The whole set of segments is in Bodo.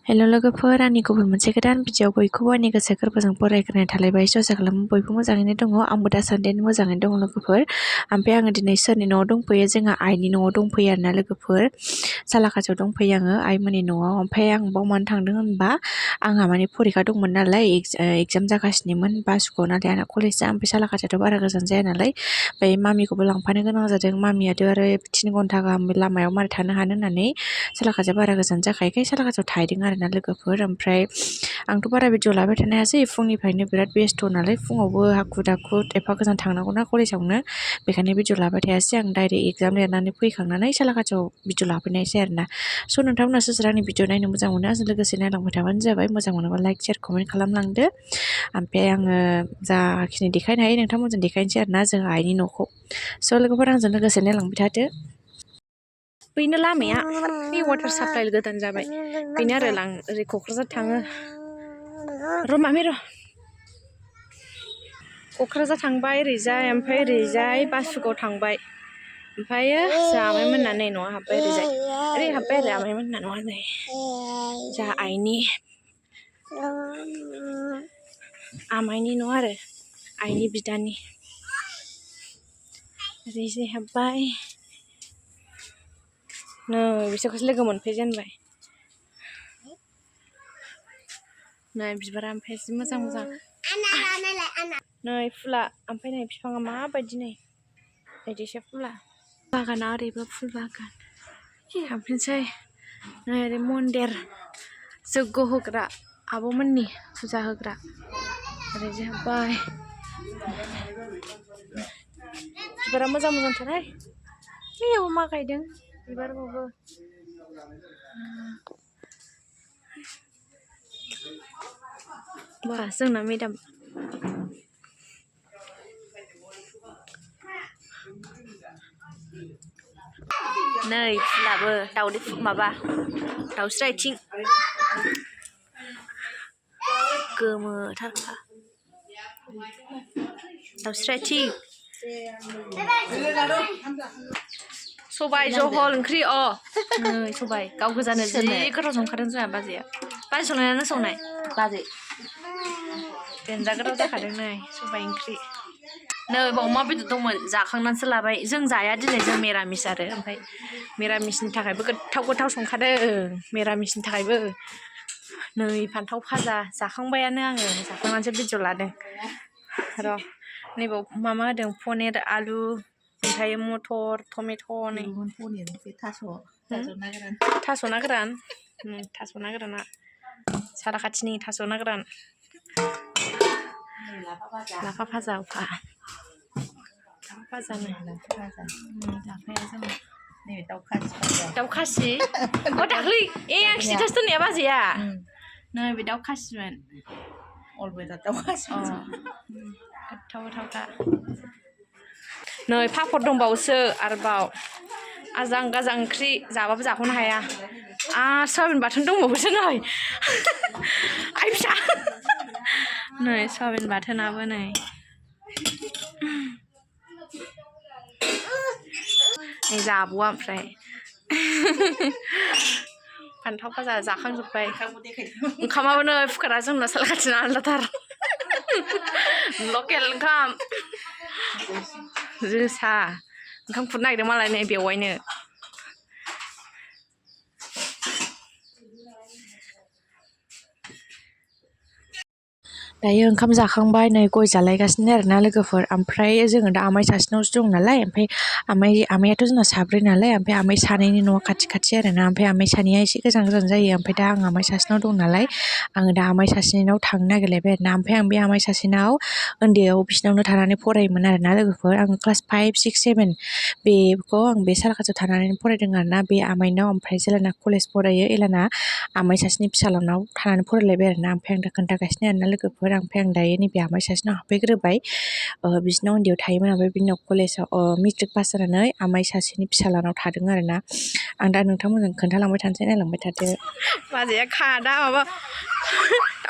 हेल' लोगोफोर आंनि गुबुन मोनसे गोदान भिडिअ बयखौबो आंनि गोसो गोरबोजों बरायग्रोनाय थालायबाय आसा खालामो बयबो मोजाङैनो दङ आंबो दासान्दि मोजाङैनो दङ लोगोफोर ओमफ्राय आङो दिनै सोरनि न'आव दंफैयो जोंहा आइनि न'आव दंफैयो आरोना लोगोफोर सालाकाथियाव दंफैयो आङो आइमोननि न'आव ओमफ्राय आं बाव मानो थांदों होनबा आंहा माने फरिखा दंमोन नालाय एगजाम जागासिनोमोन बासुगाव नाथाय आंना कलेजआ ओमफ्राय सालाकाथियाथ' बारा गोजान जाया नालाय ओमफ्राय मामिखौबो लांफानो गोनां जादों मामियाथ' आरो 3 घन्टा गाहाम लामायाव मारै थानो हानो होननानै सालाकाथिया बारा गोजान जाखायखाय सालाकाथियाव थाहैदों आरोना लोगोफोर ओमफ्राय आंथ' बारा भिडिअ लाबाय थानो हायासै फुंनिफ्रायनो बिराद बेस्थ' नालाय फुङावबो हाखु दाखु एफा गोजान थांनांगौना कलेजावनो बेखायनो भिडिअ लाबाय थायासै आं डाइरेक्ट एगजाम लिरनानै फैखांनानै सालाकाथियाव भिडिअ लाफैनायसै आरोना स' नोंथांमोना सोर आंनि भिडिअ नायनो मोजां मोनो आंजों लोगोसे नायलांबाय थाबानो जाबाय मोजां मोनोबा लाइक शेयार कमेन्ट खालामलांदो ओमफ्राय आङो जाखिनि देखायनो हायो नोंथांमोनजों देखायनोसै आरोना जों आइनि न'खौ स' लोगोफोर आंजों लोगोसे नायलांबाय थादो बेनो लामाया बे वाटार साप्लाइ गोदान जाबाय बेनो आरो ओरै क'क्राझार थाङो र' मामि र' क'क्राझार थांबाय ओरैजाय ओमफ्राय ओरैजाय बासुगाव थांबाय ओमफ्रायो जोंहा आमाइमोनना नै न'आव हाबबाय ओरैजाय ओरै हाबबाय आरो आमाइमोनना न'आ नै जोंहा आमाइनि न' आरो आइनि बिदानि ओरैजाय हाबबाय नै बिसोरखौसो लोगो मोनफैजेनबाय नै बिबारा ओमफ्राय जि मोजां मोजां नै फुला ओमफ्राय नै बिफाङा माबायदि नै बायदिसो फुला बागाना ओरैबो फुल बागान हाबफिनसै नै ओरै मन्दिर जग्य होग्रा आब'मोननि फुजा होग्रा ओरैजाय हाबबाय बिबारा मोजां मोजांथारहाय बैयाव मा गायदों बिबारखौबो बा जोंना मेदाम नै फुलाबो दावदै माबा दावस्रि आथिं गोमोथारखा दावस्रि आथिं सबाय जहल ओंख्रि नै सबाय गाव गोजानो जि गोथाव संखादों जोंहा बाजैया बाजै संनाया नों संनाय बाजै देनजा गोथाव जाखादों नै सबाय ओंख्रि नै बाव अमा बेदर दंमोन जाखांनानैसो लाबाय जों जाया दिनै जों मिरामिस आरो ओमफ्राय मिरामिसनि थाखायबो गोथाव संखादों मिरामिसनि थाखायबो नै फान्थाव भाजा जाखांबायानो आङो जाखांनानैसो भिडिअ लादों र' नैबाव मामा होदों पनिर आलु ओमफ्राय मटर टमेट' नै थास' ना गोरान थास' ना गोराना सालाकाथिनि थास' ना गोरान लाफा भाजा लाफा भाजा दाउ खासि दाख्लै आं स्टेटास दोननाया बाजैया नै बे दाउ खासिमोन गोथाव गोथावखा नै पापर दंबावोसो आरोबाव आजां गाजां ओंख्रि जाबाबो जाख'नो हाया आरो सयाबिन बाथोन दंबावोसो नै आइ फिसा नै सयाबिन बाथोनाबो नै जाब'आ ओमफ्राय फान्थाव भाजा जाखांजोब्बाय ओंखामाबो नै फुखारा जोंना सालाकाथिना आलादाथार लकेल ओंखाम जोसा ओंखाम खुरनो नागिरदों मालाय नै बेवायनो दायो ओंखाम जाखांबाय नै गय जालायगासिनो आरोना लोगोफोर ओमफ्राय जोङो दा आमाइ सासेनावसो दं नालाय ओमफ्राय आमायाथ' जोंना साब्रै नालाय ओमफ्राय आमाइ सानैनि न'आ खाथि आरोना ओमफ्राय आमाइ सानैया एसे गोजान जायो ओमफ्राय दा आं आमाइ सासेनाव दं नालाय आङो दा आमाइ सासेनाव थांनो नागिरलायबाय आरोना ओमफ्राय आं बे आमाइ सासेनाव उन्दैयाव बिसिनावनो थानानै फरायोमोन आरोना लोगोफोर आङो क्लास 5, 6, 7 बेखौ आं बे सालाकाथियाव थानानै फरायदों आरोना बे आमाइनाव ओमफ्राय जेलाना कलेज फरायो एलाना आमाइ सासेनि फिसालानाव थानानै फरायलायबाय आरोना ओमफ्राय आं दा खोन्थागासिनो आरोना लोगोफोर ओमफ्राय आं दायो नैबे आमाइ सासेनाव हाबफैग्रोबाय बिसिनाव उन्दैयाव थायोमोन ओमफ्राय बिनि उनाव कलेजाव मेट्रिक पास जानानै आमाइ सासेनि फिसालानाव थादों आरोना आं दा नोंथांमोनजों खोन्थालांबाय थानोसै नायलांबाय थादो बाजैया खादा माबा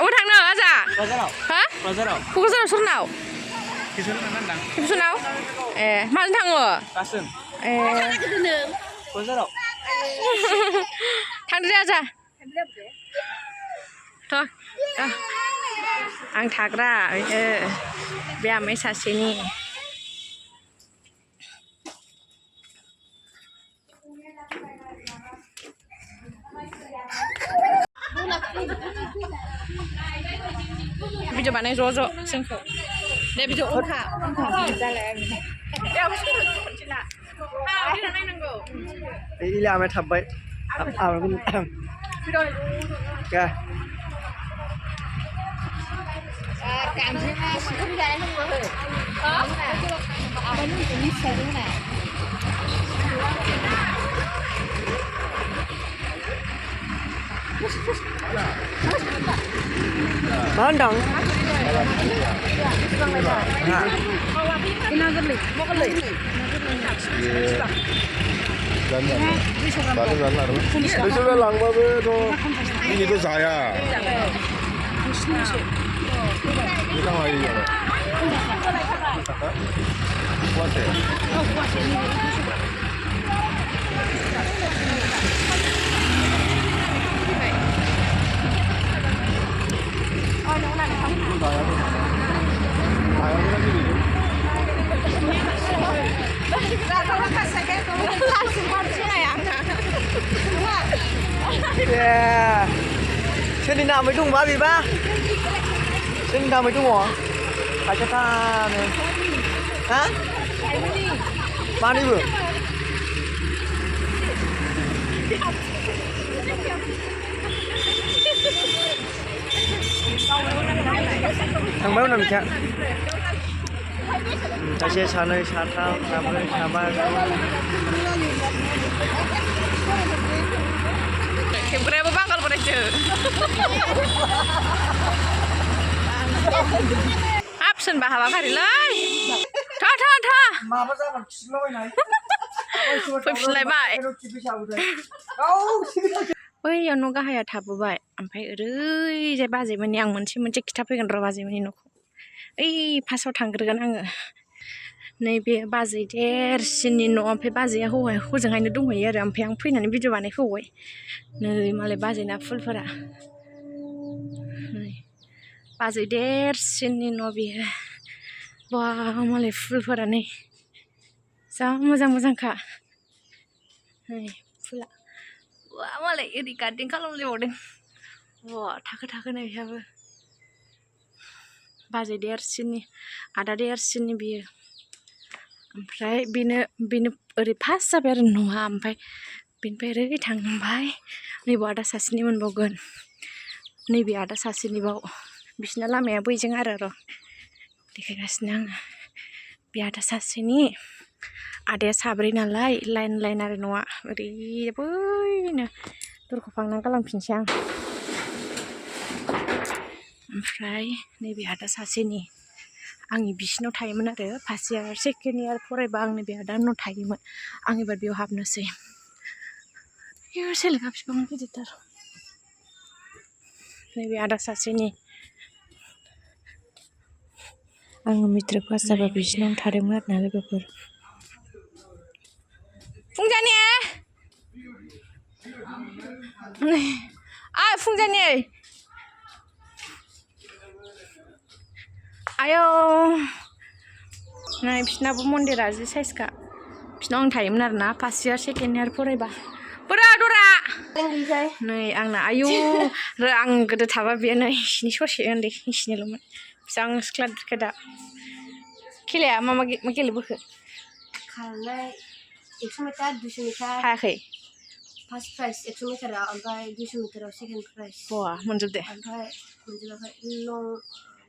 अबाव थांनो आजा हा क'क्राझाराव सोरनाव टिउसनाव ए माजों थाङो ए क'क्राझाराव थांदो दे आजा थ' आं थाग्रा बे आमाइ सासेनि भिडिअ बानाय ज' जोंखौ दे भिडिअ अनखा जालाय नायनांगौ इले आमाय थाबबाय मा होनदों? बेसोरो लांबाबोथ' दिनैथ' जाया सोरनि नामै दंबा बेबा सोरनि नामै दङ खायसेथानो हा मानैबो थांबाय उनाव बिथा सासे सानै साथाम साब्रै साबा खेबग्रायाबो बांगाल बोरायसो हाबसोनबा हाबाफारिलै माबा जागोन खिलाबायनाय फैफिनलायबाय बैयाव न' गाहाया थाबोबाय ओमफ्राय ओरैजाय बाजैमोननि आं मोनसे खिथाफैगोन र' बाजैमोननि न'खौ ओइ फार्स्टआव थांग्रोगोन आङो नैबे बाजै देरसिननि न' ओमफ्राय बाजैया हजोंहायनो दंहैयो आरो ओमफ्राय आं फैनानै भिडिअ बानायफैबाय नै मालाय बाजैना फुलफोरा नै बाजै देरसिननि न' बेयो बा मालाय फुलफोरा नै जा मोजांखा नै फुला वा मालाय ओरै गार्देन खालामलायबावदों वा थाखो नै बेहाबो बाजै देरसिननि आदा देरसिननि बियो ओमफ्राय बेनो ओरै फार्स्ट जाबाय आरो न'आ ओमफ्राय बेनिफ्राय ओरै थांबाय नैबे आदा सासेनि मोनबावगोन नैबे आदा सासेनिबाव बिसिना लामाया बैजों आरो र' देखायगासिनो आङो बे आदा सासेनि आदाया साब्रै नालाय लाइन आरो न'आ ओरै बैनो दरखौ फांनानै गालांफिनसै आं ओमफ्राय नैबे आदा सासेनि आंनि बिसिनाव थायोमोन आरो फार्स्ट इयार सेकेन्ड इयार फरायबा आंनि बे आदानाव थायोमोन आं एबार बेयाव हाबनोसै बेयो सेलेखा बिफां गिदिरथार नैबे आदा सासेनि आङो मेट्रिक पास जाबा बिसिनाव थादोंमोन आरोना लोगोफोर फुंजानि फुंजानि आयौ नै बिसिनाबो मन्दिरा जि साइसखा बिसिनाव आं थायोमोन आरोना फार्स्ट इयार सेकेन्ड इयार फरायबा दरा नै आंना आयौ आं गोदो थाबा बेयो नै इसिनि ससे उन्दै इसिनिल'मोन बेसेबां सिख्ला देरखो दा खेलाया मा गेलेबोखो खारनाय 100 मिटार 200 मिटार हायाखै फार्स्ट प्राइज 100 मिटाराव ओमफ्राय 200 मिटाराव सेकेन्ड प्राइज बा मोनजोबदे ओमफ्राय मोनजोबाखै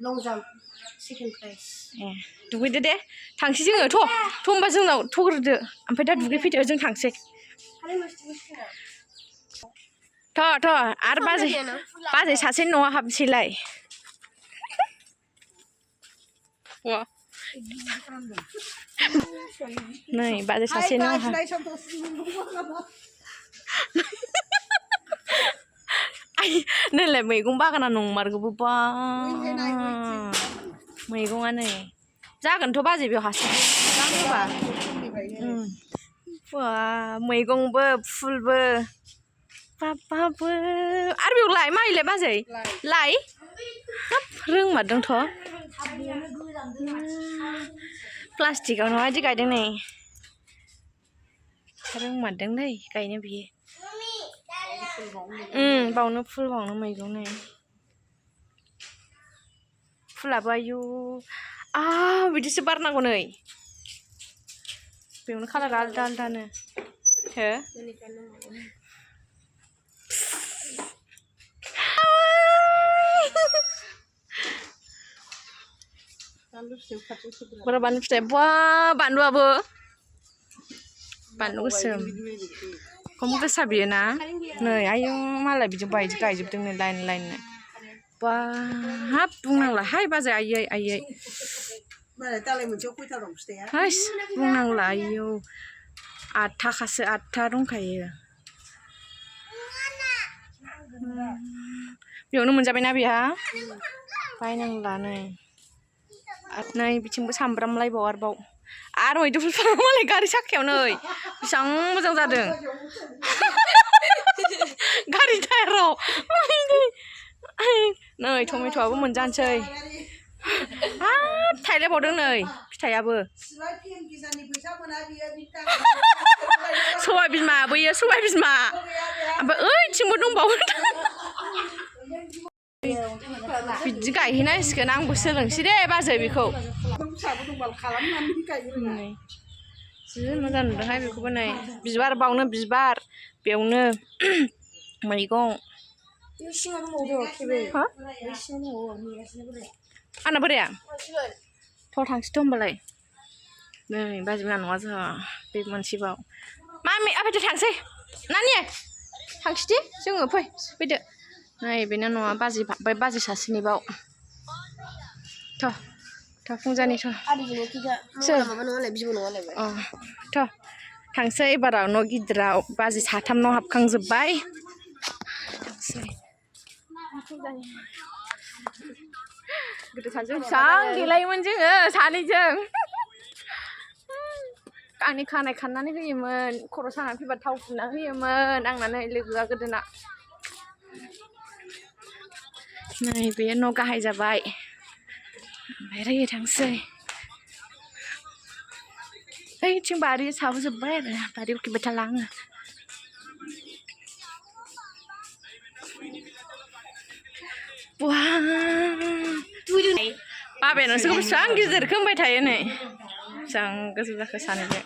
लं जाम्प सेकेन्ड प्राइज दुगैदो दे थांसै जोङो थ' होमबा जोंनाव थ'ग्रोदो ओमफ्राय दा दुगैफैदो जों थांसै थ' आरो बाजै सासे न'आव हाबसैलाय नै बाजै सासे न'आव नैलाय मैगं बागाना नंमारगौबो बा मैगङा नै जागोनथ' बाजै बेयाव हारसिं बा मैगंबो फुलबो बाबाबो आरो बेयाव लाय माइलाय बाजै लाय हाब रोंमारदोंथ' प्लास्टिकआव नङा इदि गायदों नै रोंमारदोंलै गायनो बियो बावनो फुल बावनो मैगं नै फुलाबो आयु बिदिसो बारनांगौ नै बेयावनो कालार आलदा आलदानो हो बारा बानलु फिथाइ बा बानलुआबो बानलु गोसोम खम गोसा बियो ना नै आयौ मालाय बिजों बायदि गायजोबदों नै लाइन लाइननो बा हाब बुंनांला हाय बाजै आयै आयै हायस बुंनांला आयौ 8 थाखासो 8 दंखायो बेयावनो मोनजाबायना बेहा बायनांला नै बिथिंबो सामब्राम लायबाव आरोबाव आरो मैदुफुल मालाय गारि साखायाव नै बेसेबां मोजां जादों गारि टायाराव नै टमेट'आबो मोनजानोसै हाब थाइलायबावदों नै फिथाइयाबो सबाइ बिमा बैयो सबाइ बिमा ओमफ्राय ओइथिंबो दंबावो बिदि गायहैनांसिगोन आंबो सोलोंसै दे बाजै बेखौ जि मोजां नुदोंहाय बेखौबो नै बिबार बावनो बिबार बेयावनो मैगं आंना बोराया थ' थांसैथ' होमबालाय नै बाजैमोना नङा जोंहा बे मोनसेबाव मामि आफायदो थांसै नानि थांसै दे जोङो फैदो नै बेना नङा बाजै सासेनिबाव थ' फुंजानि थ' थ' थांसै एबाराव न' गिदिराव बाजै साथामनाव हाबखांजोब्बाय थांसै गोदो सानैजों बेसेबां देलायोमोन जोङो सानैजों आंनि खानाय खाननानै होयोमोन खर' सानानै फैबा थाव फुनना होयोमोन आंनानै लोगोआ गोदोना नै बे न' गाहाय जाबाय ओमफ्राय ओरै थांसै ओइथिं बारि सावजोब्बाय आरो बारियाव खेबाय थाला आङो बाबाया नोंसोरखौ बेसेबां गिदिरखौ होनबाय थायो नै बेसेबां गोजौ जाखो सानैजों